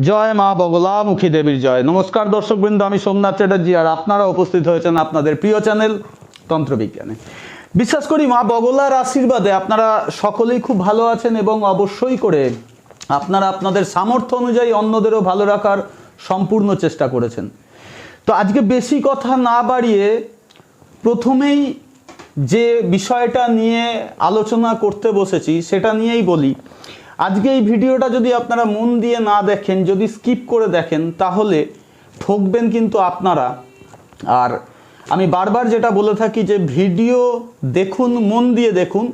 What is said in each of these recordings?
জয় মা বগলামুখী দেবীর জয়। নমস্কার দর্শকবৃন্দ, আমি সোমনাথ চ্যাটার্জি আর আপনারা উপস্থিত হয়েছেন আপনাদের প্রিয় চ্যানেল তন্ত্রবিজ্ঞানে। বিশ্বাস করি মা বগলার আশীর্বাদে আপনারা সকলেই খুব ভালো আছেন এবং অবশ্যই করে আপনারা আপনাদের সামর্থ্য অনুযায়ী অন্যদেরও ভালো রাখার সম্পূর্ণ চেষ্টা করেছেন। তো আজকে বেশি কথা না বাড়িয়ে প্রথমেই যে বিষয়টা নিয়ে আলোচনা করতে বসেছি সেটা নিয়েই বলি। আজকে এই ভিডিওটা যদি আপনারা মন দিয়ে না দেখেন, যদি স্কিপ করে দেখেন, তাহলে ঠকবেন কিন্তু আপনারা। আর আমি বারবার যেটা বলে থাকি যে ভিডিও দেখুন, মন দিয়ে দেখুন।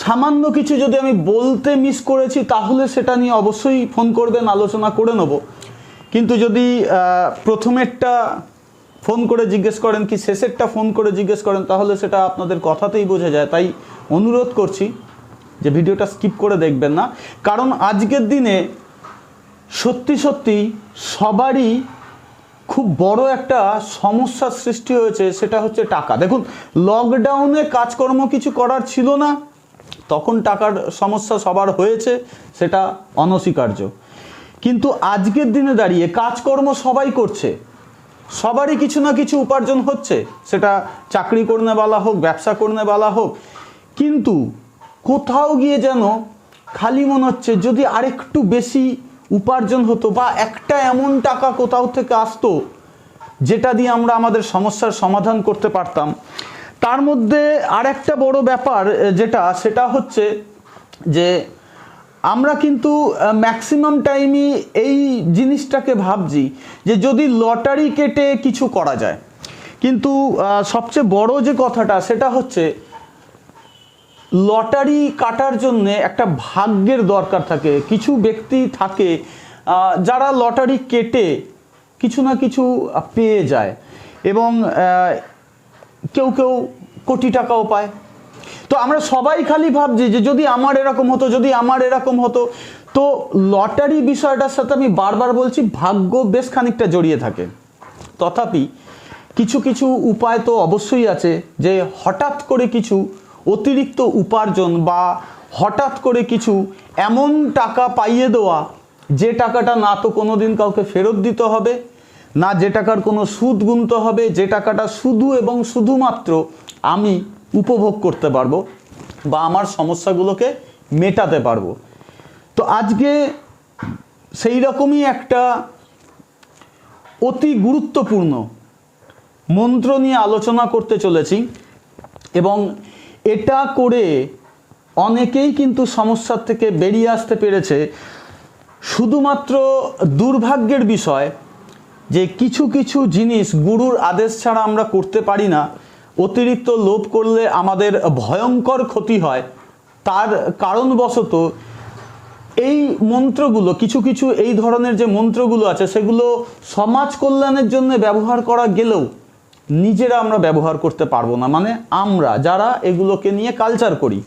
সামান্য কিছু যদি আমি বলতে মিস করেছি তাহলে সেটা নিয়ে অবশ্যই ফোন করবেন, আলোচনা করে নেব। কিন্তু যদি প্রথমেরটা ফোন করে জিজ্ঞেস করেন কি শেষেরটা ফোন করে জিজ্ঞেস করেন, তাহলে সেটা আপনাদের কথাতেই বোঝা যায়। তাই অনুরোধ করছি যে ভিডিওটা স্কিপ করে দেখবেন না, কারণ আজকের দিনে সত্যি সত্যি সবারই খুব বড় একটা সমস্যার সৃষ্টি হয়েছে, সেটা হচ্ছে টাকা। দেখুন, লকডাউনে কাজকর্ম কিছু করার ছিল না, তখন টাকার সমস্যা সবার হয়েছে, সেটা অনস্বীকার্য। কিন্তু আজকের দিনে দাঁড়িয়ে কাজকর্ম সবাই করছে, সবারই কিছু না কিছু উপার্জন হচ্ছে, সেটা চাকরি করনেওয়ালা হোক, ব্যবসা করনেওয়ালা হোক। কিন্তু কোথাও গিয়ে যেন খালি মনে হচ্ছে যদি আরেকটু বেশি উপার্জন হতো, বা একটা এমন টাকা কোথাও থেকে আসতো যেটা দিয়ে আমরা আমাদের সমস্যার সমাধান করতে পারতাম। তার মধ্যে আরেকটা বড় ব্যাপার সেটা হচ্ছে যে আমরা কিন্তু ম্যাক্সিমাম টাইমই এই জিনিসটাকে ভাবছি যে যদি লটারি কেটে কিছু করা যায়। কিন্তু সবচেয়ে বড় যে কথাটা সেটা হচ্ছে লটারি কাটার জন্য একটা ভাগ্যের দরকার থাকে। কিছু ব্যক্তি থাকে যারা লটারি কেটে কিছু না কিছু পেয়ে যায়, এবং কেউ কেউ কোটি টাকাও পায়। তো আমরা সবাই খালি ভাবছি যে যদি আমার এরকম হতো, যদি আমার এরকম হতো। তো লটারি বিষয়টার সাথে আমি বারবার বলছি, ভাগ্য বেশ খানিকটা জড়িয়ে থাকে। তথাপি কিছু কিছু উপায় তো অবশ্যই আছে, যে হঠাৎ করে কিছু অতিরিক্ত উপার্জন বা হঠাৎ করে কিছু এমন টাকা পাইয়ে দেওয়া, যে টাকাটা না তো কোনো দিন কাউকে ফেরত দিতে হবে, না যে টাকার কোনো সুদ গুনতে হবে, যে টাকাটা শুধু এবং শুধুমাত্র আমি উপভোগ করতে পারবো বা আমার সমস্যাগুলোকে মেটাতে পারবো। তো আজকে সেই রকমই একটা অতি গুরুত্বপূর্ণ মন্ত্র নিয়ে আলোচনা করতে চলেছি, এবং এটা করে অনেকেই কিন্তু সমস্যার থেকে বেরিয়ে আসতে পেরেছে। শুধুমাত্র দুর্ভাগ্যের বিষয় যে কিছু কিছু জিনিস গুরুর আদেশ ছাড়া আমরা করতে পারি না। অতিরিক্ত লোভ করলে আমাদের ভয়ঙ্কর ক্ষতি হয়। তার কারণবশত এই মন্ত্রগুলো, কিছু কিছু এই ধরনের যে মন্ত্রগুলো আছে, সেগুলো সমাজ কল্যাণের জন্য ব্যবহার করা গেলেও নিজেরা আমরা ব্যবহার করতে পারবো না, মানে আমরা যারা এগুলোকে নিয়ে কালচার করি।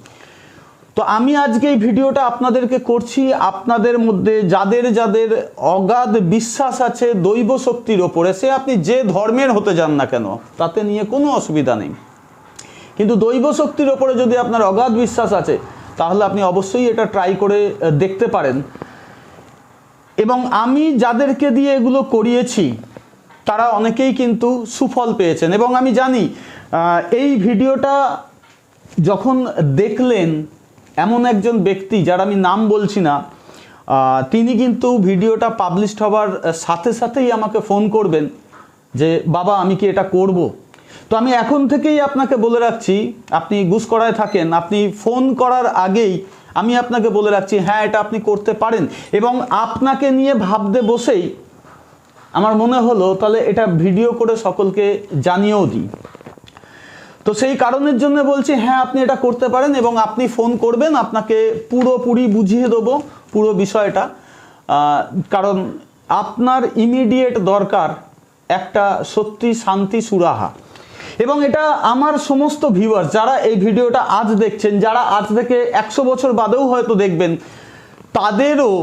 তো আমি আজকে এই ভিডিওটা আপনাদেরকে করছি, আপনাদের মধ্যে যাদের যাদের অগাধ বিশ্বাস আছে দৈব শক্তির ওপরে, সে আপনি যে ধর্মের হতে যান না কেন, তাতে নিয়ে কোনো অসুবিধা নেই। কিন্তু দৈব শক্তির ওপরে যদি আপনার অগাধ বিশ্বাস আছে, তাহলে আপনি অবশ্যই এটা ট্রাই করে দেখতে পারেন। এবং আমি যাদেরকে দিয়ে এগুলো করিয়েছি তারা অনেকেই কিন্তু সুফল পেয়েছেন। এবং আমি জানি এই ভিডিওটা যখন দেখলেন এমন একজন ব্যক্তি, যার আমি নাম বলছি না, তিনি কিন্তু ভিডিওটা পাবলিশড হওয়ার সাথে সাথেই আমাকে ফোন করবেন যে বাবা আমি কি এটা করব। তো আমি এখন থেকেই আপনাকে বলে রাখছি, আপনি গুসকরায় থাকেন, আপনি ফোন করার আগেই আমি আপনাকে বলে রাখছি, হ্যাঁ এটা আপনি করতে পারেন। এবং আপনাকে নিয়ে ভাবতে বসেই আমার মনে হলো তাহলে এটা ভিডিও করে সকলকে জানিয়েও দিই। তো সেই কারণের জন্য বলছি, হ্যাঁ আপনি এটা করতে পারেন, এবং আপনি ফোন করবেন, আপনাকে পুরোপুরি বুঝিয়ে দেবো পুরো বিষয়টা। কারণ আপনার ইমিডিয়েট দরকার একটা সত্যি শান্তি সুরাহা। এবং এটা আমার সমস্ত ভিউয়ার্স যারা এই ভিডিওটা আজ দেখছেন, যারা আজ থেকে 100 বছর বাদেও হয়তো দেখবেন, তাদেরও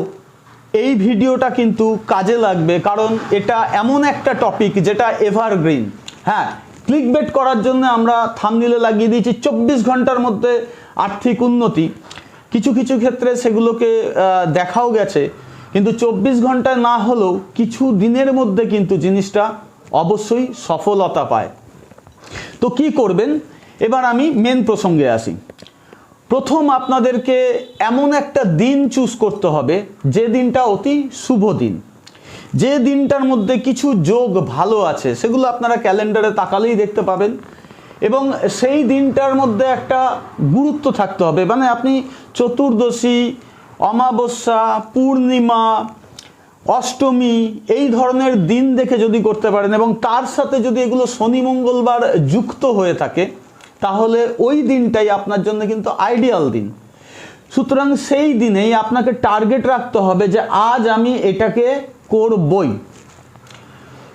এই ভিডিওটা কিন্তু কাজে লাগবে। কারণ এটা এমন একটা টপিক যেটা এভারগ্রিন। হ্যাঁ, ক্লিকবেট করার জন্য আমরা থাম্বনেইলে লাগিয়ে দিয়েছি 24 ঘন্টার মধ্যে আর্থিক উন্নতি। কিছু কিছু ক্ষেত্রে সেগুলোকে দেখাও গেছে, কিন্তু 24 ঘন্টায় না হলেও কিছু দিনের মধ্যে কিন্তু জিনিসটা অবশ্যই সফলতা পায়। তো কি করবেন, এবার আমি মেন প্রসঙ্গে আসি। প্রথম আপনাদেরকে এমন একটা দিন চুজ করতে হবে যে দিনটা অতি শুভ দিন, যে দিনটার মধ্যে কিছু যোগ ভালো আছে, সেগুলো আপনারা ক্যালেন্ডারে তাকালেই দেখতে পাবেন। এবং সেই দিনটার মধ্যে একটা গুরুত্ব থাকতে হবে, মানে আপনি চতুর্দশী, অমাবস্যা, পূর্ণিমা, অষ্টমী এই ধরনের দিন দেখে যদি করতে পারেন এবং তার সাথে যদি এগুলো শনি মঙ্গলবার যুক্ত হয়ে থাকে, তাহলে ওই দিনটাই আপনার জন্য কিন্তু আইডিয়াল দিন। সুতরাং সেই দিনেই আপনাকে টার্গেট রাখতে হবে যে আজ আমি এটাকে করবই।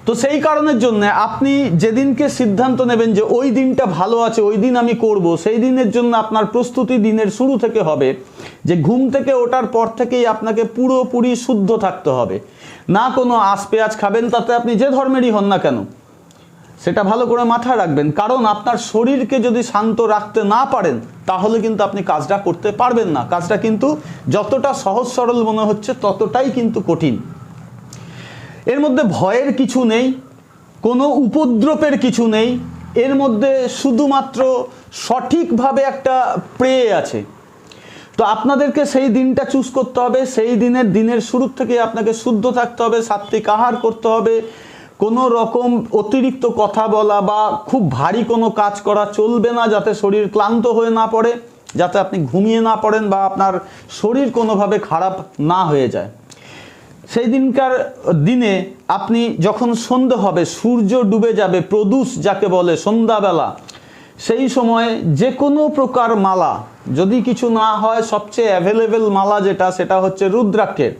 তো সেই কারণের জন্য আপনি যেদিনকে সিদ্ধান্ত নেবেন যে ওই দিনটা ভালো আছে, ওই দিন আমি করব, সেই দিনের জন্য আপনার প্রস্তুতি দিনের শুরু থেকে হবে যে ঘুম থেকে ওঠার পর থেকেই আপনাকে পুরোপুরি শুদ্ধ থাকতে হবে। না কোনো আঁশ পেঁয়াজ খাবেন, তাতে আপনি যে ধর্মেরই হন না কেন, সেটা ভালো করে মাথায় রাখবেন। কারণ আপনার শরীরকে যদি শান্ত রাখতে না পারেন, তাহলে কিন্তু আপনি কাজটা করতে পারবেন না। কাজটা কিন্তু যতটা সহজ সরল মনে হচ্ছে ততটাই কিন্তু কঠিন। এর মধ্যে ভয়ের কিছু নেই, কোনো উপদ্রবের কিছু নেই, এর মধ্যে শুধুমাত্র সঠিকভাবে একটা প্রে আছে। তো আপনাদেরকে সেই দিনটা চুজ করতে হবে, সেই দিনের শুরু থেকে আপনাকে শুদ্ধ থাকতে হবে, সাত্বিক আহার করতে হবে, কোনো রকম অতিরিক্ত কথা বলা বা খুব ভারী কোনো কাজ করা চলবে না, যাতে শরীর ক্লান্ত হয়ে না পড়ে, যাতে আপনি ঘুমিয়ে না পড়েন বা আপনার শরীর কোনোভাবে খারাপ না হয়ে যায়। সেই দিনে আপনি যখন সন্ধে হবে, সূর্য ডুবে যাবে, প্রদূষ যাকে বলে সন্ধ্যাবেলা, সেই সময় যে কোনো প্রকার মালা, যদি কিছু না হয় সবচেয়ে অ্যাভেলেবেল মালা যেটা, সেটা হচ্ছে রুদ্রাক্ষের।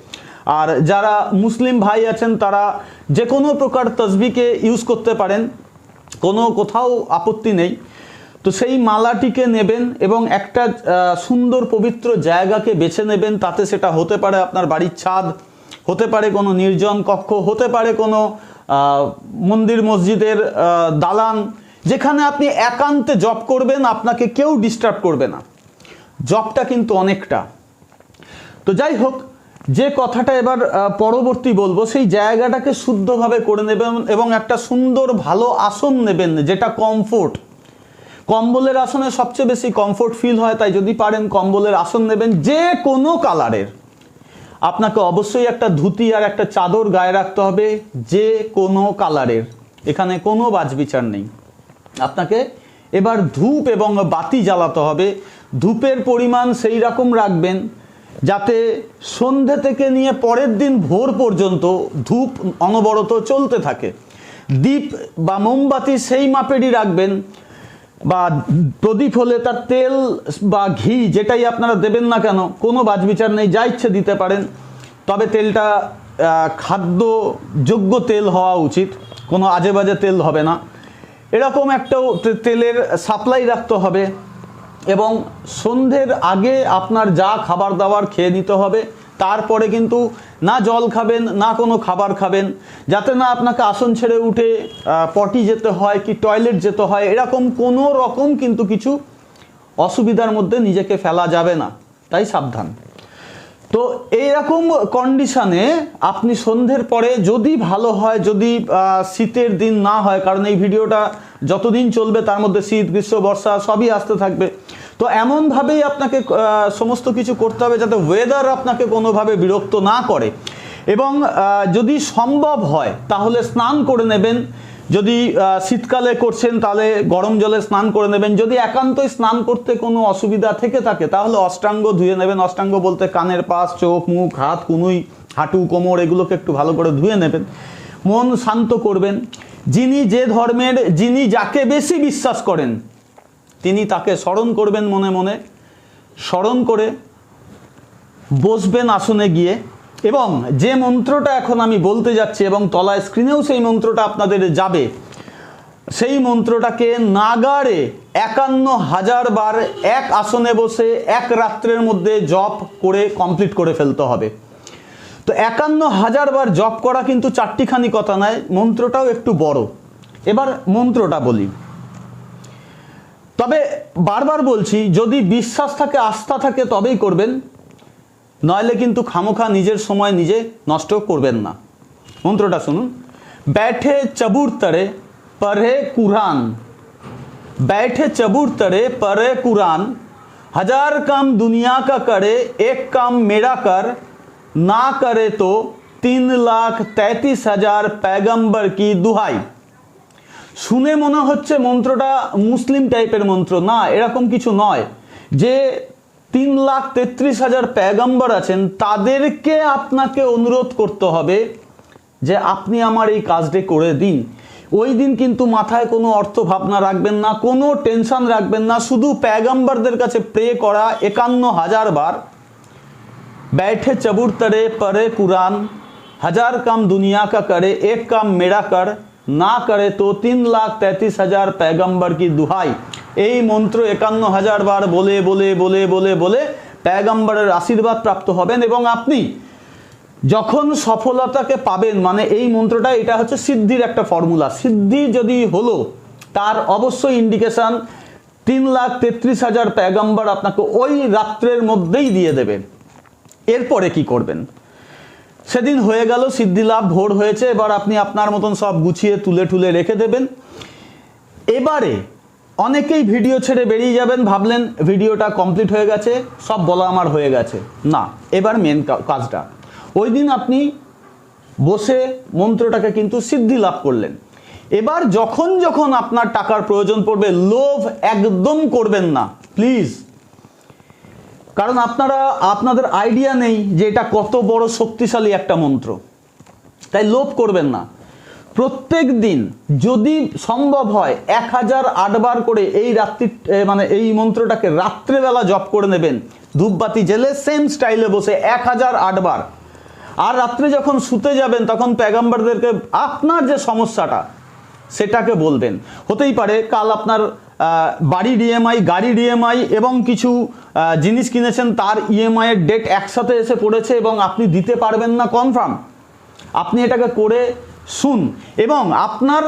আর যারা মুসলিম ভাই আছেন তারা যে কোনো প্রকার তসবিকে ইউজ করতে পারেন, কোথাও আপত্তি নেই। তো সেই মালাটিকে নেবেন এবং একটা সুন্দর পবিত্র জায়গাকে বেছে নেবেন। তাতে সেটা হতে পারে আপনার বাড়ির ছাদ, হতে পারে কোনো নির্জন কক্ষ, হতে পারে কোনো মন্দির মসজিদের দালান, যেখানে আপনি একান্তে জপ করবেন, আপনাকে কেউ ডিস্টার্ব করবে না। জপটা কিন্তু অনেকটা। তো যাই হোক, যে কথাটা এবার পরবর্তী বলবো, সেই জায়গাটাকে শুদ্ধভাবে করে নেবেন এবং একটা সুন্দর ভালো আসন নেবেন, যেটা কমফোর্ট। কম্বলের আসনে সবচেয়ে বেশি কমফোর্ট ফিল হয়, তাই যদি পারেন কম্বলের আসন নেবেন, যে কোনো কালারের। আপনাকে অবশ্যই একটা ধুতি আর একটা চাদর গায়ে রাখতে হবে, যে কোনো কালারের, এখানে কোনো বাছবিচার নেই। আপনাকে এবার ধূপ এবং বাতি জ্বালাতে হবে। ধূপের পরিমাণ সেই রকম রাখবেন যাতে সন্ধে থেকে নিয়ে পরের দিন ভোর পর্যন্ত ধূপ অনবরত চলতে থাকে। দীপ বা মোমবাতি সেই মাপেরই রাখবেন, বা প্রদীপ হলে তার তেল বা ঘি যেটাই আপনারা দেবেন না কেন, কোনো বাছবিচার নেই, যা ইচ্ছে দিতে পারেন। তবে তেলটা খাদ্যযোগ্য তেল হওয়া উচিত, কোনো আজে বাজে তেল হবে না। এরকম একটাও তেলের সাপ্লাই রাখতে হবে। এবং সন্ধ্যের আগে আপনার যা খাবার দাবার খেয়ে নিতে হবে, তারপরে কিন্তু না জল খাবেন না কোনো খাবার খাবেন, যাতে না আপনাকে আসন ছেড়ে উঠে পটি যেতে হয় কি টয়লেট যেতে হয়, এরকম কোনো রকম কিন্তু কিছু অসুবিধার মধ্যে নিজেকে ফেলা যাবে না, তাই সাবধান। তো এইরকম কন্ডিশনে আপনি সন্ধ্যের পরে, যদি ভালো হয়, যদি শীতের দিন না হয়, কারণ এই ভিডিওটা যতদিন চলবে তার মধ্যে শীত, গ্রীষ্ম, বর্ষা সবই আসতে থাকবে, তো এমনভাবেই আপনাকে সমস্ত কিছু করতে হবে যাতে ওয়েদার আপনাকে কোনোভাবে বিরক্ত না করে। এবং যদি সম্ভব হয় তাহলে স্নান করে নেবেন। যদি শীতকালে করছেন তাহলে গরম জলে স্নান করে নেবেন। যদি একান্তই স্নান করতে কোনো অসুবিধা থেকে থাকে তাহলে অষ্টাঙ্গ ধুয়ে নেবেন। অষ্টাঙ্গ বলতে কানের পাশ, চোখ, মুখ, হাত, কুনুই, হাঁটু, কোমর, এগুলোকে একটু ভালো করে ধুয়ে নেবেন। মন শান্ত করবেন। যিনি যে ধর্মের, যিনি যাকে বেশি বিশ্বাস করেন, তিনি তাকে স্মরণ করবেন, মনে মনে স্মরণ করে বসবেন আসনে গিয়ে। এবং যে মন্ত্রটা এখন আমি বলতে যাচ্ছি, এবং তলায় স্ক্রিনেও সেই মন্ত্রটা আপনাদের যাবে, সেই মন্ত্রটাকে নাগাড়ে ৫১,০০০ বার এক আসনে বসে এক রাত্রের মধ্যে জপ করে কমপ্লিট করে ফেলতে হবে। তো ৫১,০০০ বার জপ করা কিন্তু চারটিখানি কথা নয়, মন্ত্রটাও একটু বড়। এবার মন্ত্রটা বলি। তবে বারবার বলছি, যদি বিশ্বাস থাকে, আস্থা থাকে, তবেই করবেন। নইলে কিন্তু খামোখা নিজের সময় নিজে নষ্ট করবেন না। মন্ত্রটা শুনুন। बैठे चबूर तरे पढ़े कुरान, बैठे चबूर तरे पढ़े कुरान, हजार काम दुनिया का करे एक काम मेरा कर, ना करे तो 3,33,000 पैगंबर की दुहाई। শুনে মনে হচ্ছে মন্ত্রটা মুসলিম টাইপের মন্ত্র, না এরকম কিছু নয়। যে 3,33,000 पैगंबर আছেন তাদেরকে আপনাকে অনুরোধ করতে হবে যে আপনি আমার এই কাজটি করে দিন। ওই দিন কিন্তু মাথায় কোনো অর্থ ভাবনা রাখবেন না, কোনো টেনশন রাখবেন না, শুধু पैगंबरদের কাছে প্রে করা 51,000 বার। बैठे चबूर तरे पढ़े कुरान, हजार काम दुनिया का करे एक काम मेरा कर, ना करे तो 3,33,000 पैगंबर की दुहाई। এই মন্ত্র 51,000 বার বলে বলে বলে বলে বলে पैगंबরের আশীর্বাদ প্রাপ্ত হবেন এবং আপনি যখন সফলতাকে পাবেন, মানে এই মন্ত্রটা এটা হচ্ছে সিদ্ধির একটা ফর্মুলা। সিদ্ধি যদি হলো তার অবশ্যই ইন্ডিকেশন 3,33,000 पैगंबर আপনাকে ওই রাত্রের মধ্যেই দিয়ে দেবে। এরপরে কি করবেন? সেদিন হয়ে গেল, সিদ্ধি লাভ, ভোর হয়েছে, এবার আপনি আপনার মতন সব গুছিয়ে তুলে ঠুলে রেখে দেবেন। এবারে অনেকেই ভিডিও ছেড়ে বেরিয়ে যাবেন, ভাবলেন ভিডিওটা কমপ্লিট হয়ে গেছে, সব বলা আমার হয়ে গেছে। না, এবার মেন কাজটা, ওই দিন আপনি বসে মন্ত্রটাকে কিন্তু সিদ্ধি লাভ করলেন। এবার যখন যখন আপনার টাকার প্রয়োজন পড়বে, লোভ একদম করবেন না প্লিজ, কারণ আপনাদের আইডিয়া নেই যে এটা কত বড় শক্তিশালী একটা মন্ত্র, তাই লোভ করবেন না। প্রত্যেক দিন যদি সম্ভব হয় 1008 বার করে এই রাত্রি মানে এই মন্ত্রটাকে রাত্রেবেলা জপ করে নেবেন, ধূপবাতি জেলে সেম স্টাইলে বসে 1008 বার। আর রাত্রে যখন শুতে যাবেন তখন पैगंबरদেরকে আপনার যে সমস্যাটা সেটাকে বলবেন। হতেই পারে কাল আপনার বাড়ির ইএমআই, গাড়ির ইএমআই এবং কিছু জিনিস কিনেছেন তার ইএমআই এর ডেট একসাথে এসে পড়েছে এবং আপনি দিতে পারবেন না কনফার্ম। আপনি এটাকে করে শুন এবং আপনার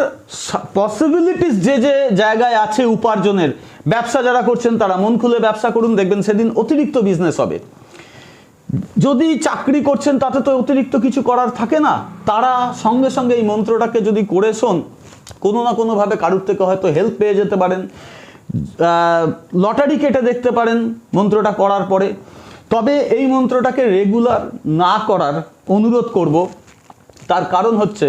পসিবিলিটিস যে যে জায়গায় আছে উপার্জনের, ব্যবসা যারা করছেন তারা মন খুলে ব্যবসা করুন, দেখবেন সেদিন অতিরিক্ত বিজনেস হবে। যদি চাকরি করছেন তাতে তো অতিরিক্ত কিছু করার থাকে না, তারা সঙ্গে সঙ্গে এই মন্ত্রটাকে যদি করে শোন, কোনো না কোনোভাবে কারুর থেকে হয়তো হেল্প পেয়ে যেতে পারেন, লটারি কেটে দেখতে পারেন মন্ত্রটা করার পরে। তবে এই মন্ত্রটাকে রেগুলার না করার অনুরোধ করব, তার কারণ হচ্ছে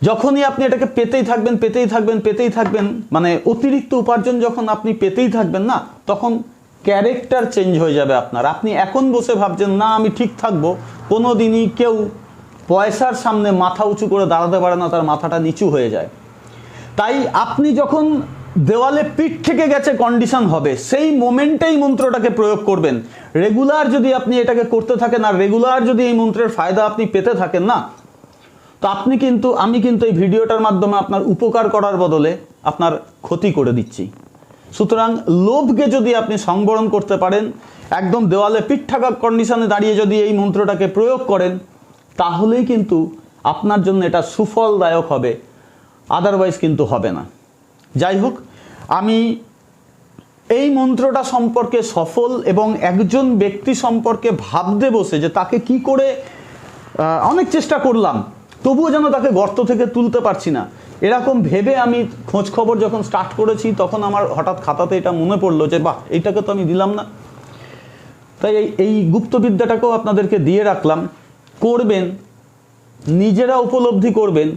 যখনই আপনি এটাকে পেতেই থাকবেন পেতেই থাকবেন পেতেই থাকবেন, মানে অতিরিক্ত উপার্জন যখন আপনি পেতেই থাকবেন না, তখন ক্যারেক্টার চেঞ্জ হয়ে যাবে আপনার। আপনি এখন বসে ভাবছেন না আমি ঠিক থাকবো, কোনো দিনই কেউ পয়সার সামনে মাথা উঁচু করে দাঁড়াতে পারে না, তার মাথাটা নিচু হয়ে যায়। তাই আপনি যখন দেওয়ালে পিঠ থেকে গেছে কন্ডিশন হবে, সেই মোমেন্টেই মন্ত্রটাকে প্রয়োগ করবেন। রেগুলার যদি আপনি এটাকে করতে থাকেন আর রেগুলার যদি এই মন্ত্রের ফায়দা আপনি পেতে থাকেন না, তো আমি কিন্তু এই ভিডিওটার মাধ্যমে আপনার উপকার করার বদলে আপনার ক্ষতি করে দিচ্ছি। সুতরাং লোভকে যদি আপনি সংবরণ করতে পারেন, একদম দেওয়ালে পিঠ থাকা কন্ডিশনে দাঁড়িয়ে যদি এই মন্ত্রটাকে প্রয়োগ করেন, তাহলেই কিন্তু আপনার জন্য এটা সুফলদায়ক হবে, আদারওয়াইজ কিন্তু হবে না। যাই হোক, আমি এই মন্ত্রটা সম্পর্কে সফল এবং একজন ব্যক্তি সম্পর্কে ভাবতে বসে যে তাকে কি করে, অনেক চেষ্টা করলাম তবুও যেন তাকে গর্ত থেকে তুলতে পারছি না, এরকম ভেবে আমি খোঁজ খবর যখন স্টার্ট করেছি তখন আমার হঠাৎ খাতাতে এটা মনে পড়লো যে বাহ, এইটাকে তো আমি দিলাম না। তাই এই গুপ্তবিদ্যাটাকেও আপনাদেরকে দিয়ে রাখলাম, করবেন, নিজেরা উপলব্ধি করবেন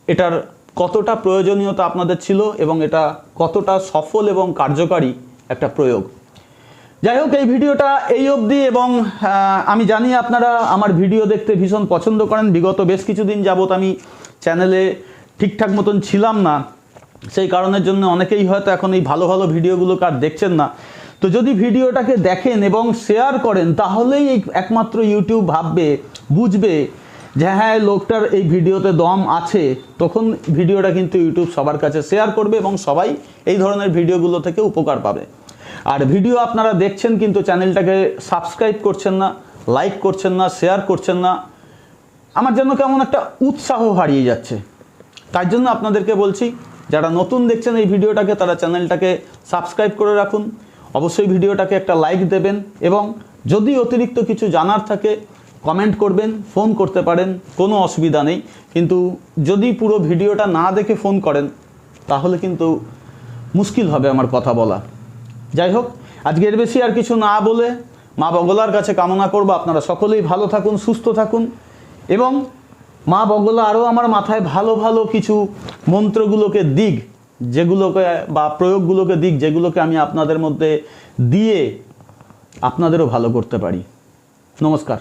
এটার কতটা প্রয়োজনীয়তা আপনাদের ছিল এবং এটা কতটা সফল এবং কার্যকারী একটা প্রয়োগ। যাই হোক, এই ভিডিওটা এই অবধি এবং আমি জানি আপনারা আমার ভিডিও দেখতে ভীষণ পছন্দ করেন। বিগত বেশ কিছুদিন যাবত আমি চ্যানেলে ঠিকঠাক মতন ছিলাম না, সেই কারণের জন্য অনেকেই হয়তো এখন এই ভালো ভালো ভিডিওগুলোকে আর দেখছেন না। তো যদি ভিডিওটাকে দেখেন এবং শেয়ার করেন, তাহলেই এই একমাত্র ইউটিউব ভাববে, বুঝবে যে হ্যাঁ লোকটার এই ভিডিওতে দম আছে, তখন ভিডিওটা কিন্তু ইউটিউব সবার কাছে শেয়ার করবে এবং সবাই এই ধরনের ভিডিওগুলো থেকে উপকার পাবে। আর ভিডিও আপনারা দেখছেন কিন্তু চ্যানেলটাকে সাবস্ক্রাইব করছেন না, লাইক করছেন না, শেয়ার করছেন না, আমার জন্য কেমন একটা উৎসাহ হারিয়ে যাচ্ছে। তাই জন্য আপনাদেরকে বলছি, যারা নতুন দেখছেন এই ভিডিওটাকে, তারা চ্যানেলটাকে সাবস্ক্রাইব করে রাখুন, অবশ্যই ভিডিওটাকে একটা লাইক দেবেন এবং যদি অতিরিক্ত কিছু জানার থাকে কমেন্ট করবেন, ফোন করতে পারেন, কোনো অসুবিধা নেই। কিন্তু যদি পুরো ভিডিওটা না দেখে ফোন করেন তাহলে কিন্তু মুশকিল হবে আমার কথা বলা। যাই হোক, আজকে এর বেশি আর কিছু না বলে মা বগলার কাছে কামনা করব আপনারা সকলেই ভালো থাকুন, সুস্থ থাকুন, এবং মা বগলা আরও আমার মাথায় ভালো ভালো কিছু মন্ত্রগুলোকে দিক, যেগুলোকে বা প্রয়োগগুলোকে দিক, যেগুলোকে আমি আপনাদের মধ্যে দিয়ে আপনাদেরও ভালো করতে পারি। নমস্কার।